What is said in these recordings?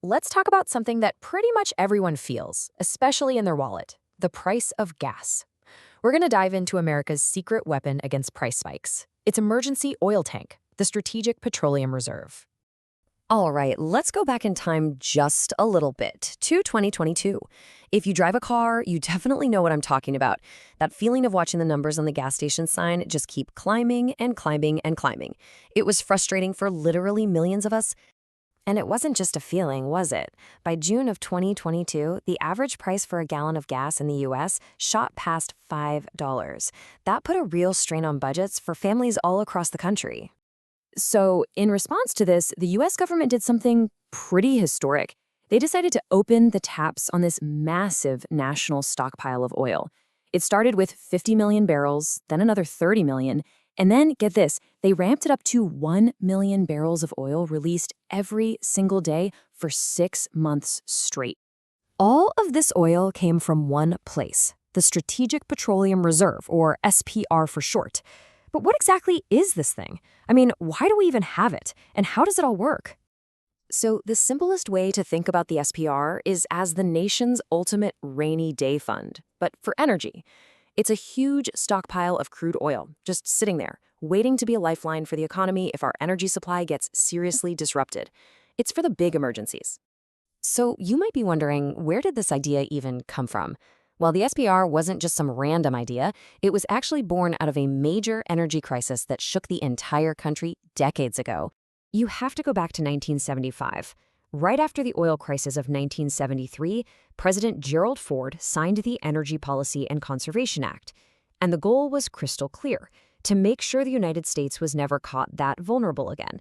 let's talk about something that pretty much everyone feels, especially in their wallet: the price of gas. We're going to dive into America's secret weapon against price spikes: its emergency oil tank, the Strategic Petroleum Reserve. All right, let's go back in time just a little bit to 2022. If you drive a car, you definitely know what I'm talking about. That feeling of watching the numbers on the gas station sign just keep climbing and climbing and climbing. It was frustrating for literally millions of us. And it wasn't just a feeling, was it? By June of 2022, the average price for a gallon of gas in the US shot past $5. That put a real strain on budgets for families all across the country. So, in response to this, the US government did something pretty historic. They decided to open the taps on this massive national stockpile of oil. It started with 50 million barrels, then another 30 million, and then, get this, they ramped it up to 1 million barrels of oil released every single day for 6 months straight. All of this oil came from one place: the Strategic Petroleum Reserve, or SPR for short. But what exactly is this thing? I mean, why do we even have it? And how does it all work? So, the simplest way to think about the SPR is as the nation's ultimate rainy day fund, but for energy. It's a huge stockpile of crude oil, just sitting there, waiting to be a lifeline for the economy if our energy supply gets seriously disrupted. It's for the big emergencies. So you might be wondering, where did this idea even come from? Well, the SPR wasn't just some random idea. It was actually born out of a major energy crisis that shook the entire country decades ago. You have to go back to 1975. Right after the oil crisis of 1973, President Gerald Ford signed the Energy Policy and Conservation Act. And the goal was crystal clear: to make sure the United States was never caught that vulnerable again.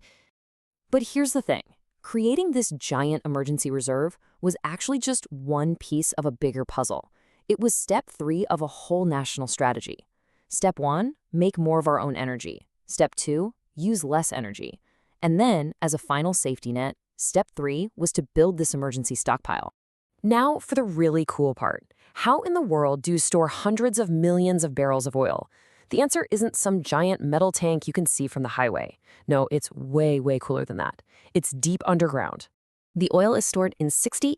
But here's the thing: creating this giant emergency reserve was actually just one piece of a bigger puzzle. It was step 3 of a whole national strategy. Step 1, make more of our own energy. Step 2, use less energy. And then, as a final safety net, step 3 was to build this emergency stockpile. Now for the really cool part. How in the world do you store hundreds of millions of barrels of oil? The answer isn't some giant metal tank you can see from the highway. No, it's way, way cooler than that. It's deep underground. The oil is stored in 60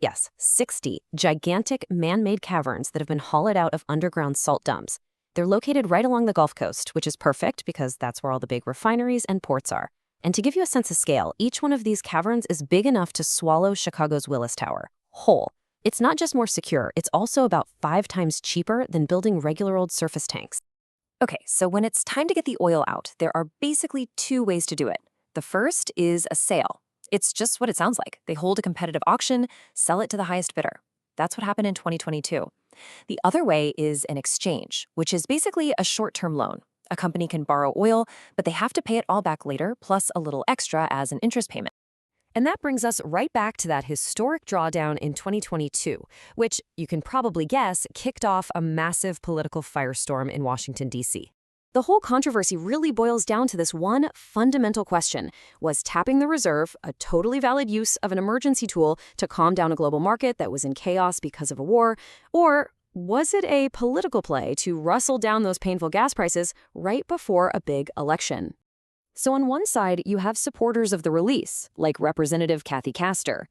gigantic man-made caverns that have been hollowed out of underground salt dumps. They're located right along the Gulf Coast, which is perfect because that's where all the big refineries and ports are. And to give you a sense of scale, each one of these caverns is big enough to swallow Chicago's Willis Tower whole. It's not just more secure, it's also about 5 times cheaper than building regular old surface tanks. Okay, so when it's time to get the oil out, there are basically 2 ways to do it. The first is a sale. It's just what it sounds like. They hold a competitive auction, sell it to the highest bidder. That's what happened in 2022. The other way is an exchange, which is basically a short-term loan. A company can borrow oil, but they have to pay it all back later, plus a little extra as an interest payment. And that brings us right back to that historic drawdown in 2022, which, you can probably guess, kicked off a massive political firestorm in Washington, D.C. The whole controversy really boils down to this one fundamental question: was tapping the reserve a totally valid use of an emergency tool to calm down a global market that was in chaos because of a war, or was it a political play to rustle down those painful gas prices right before a big election? So on one side, you have supporters of the release, like Representative Kathy Castor.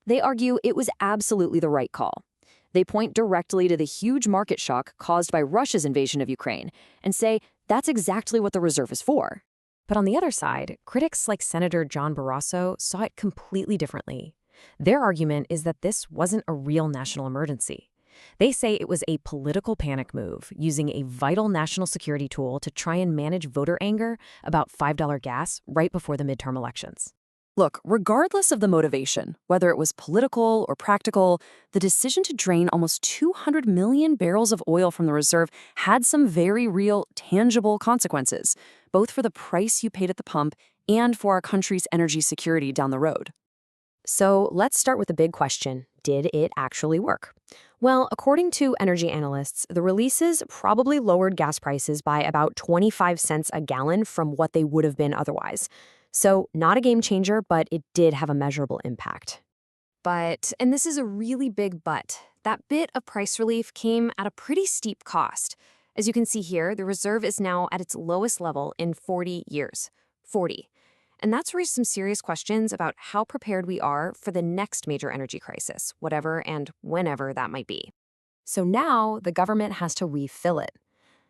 They argue it was absolutely the right call. They point directly to the huge market shock caused by Russia's invasion of Ukraine and say that's exactly what the reserve is for. But on the other side, critics like Senator John Barrasso saw it completely differently. Their argument is that this wasn't a real national emergency. They say it was a political panic move, using a vital national security tool to try and manage voter anger about $5 gas right before the midterm elections. Look, regardless of the motivation, whether it was political or practical, the decision to drain almost 200 million barrels of oil from the reserve had some very real, tangible consequences, both for the price you paid at the pump and for our country's energy security down the road. So let's start with the big question: did it actually work? Well, according to energy analysts, the releases probably lowered gas prices by about 25 cents a gallon from what they would have been otherwise. So not a game changer, but it did have a measurable impact. But, and this is a really big but, that bit of price relief came at a pretty steep cost. As you can see here, the reserve is now at its lowest level in 40 years. 40. And that's raised some serious questions about how prepared we are for the next major energy crisis, whatever and whenever that might be. So now the government has to refill it.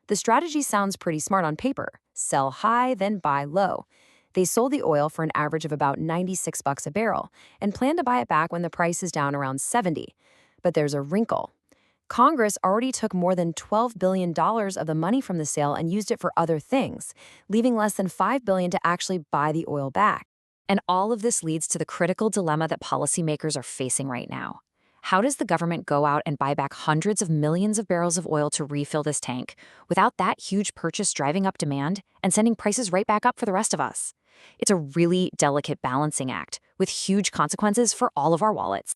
The strategy sounds pretty smart on paper. Sell high, then buy low. They sold the oil for an average of about 96 bucks a barrel and plan to buy it back when the price is down around 70. But there's a wrinkle. Congress already took more than $12 billion of the money from the sale and used it for other things, leaving less than $5 billion to actually buy the oil back. And all of this leads to the critical dilemma that policymakers are facing right now. How does the government go out and buy back hundreds of millions of barrels of oil to refill this tank without that huge purchase driving up demand and sending prices right back up for the rest of us? It's a really delicate balancing act with huge consequences for all of our wallets.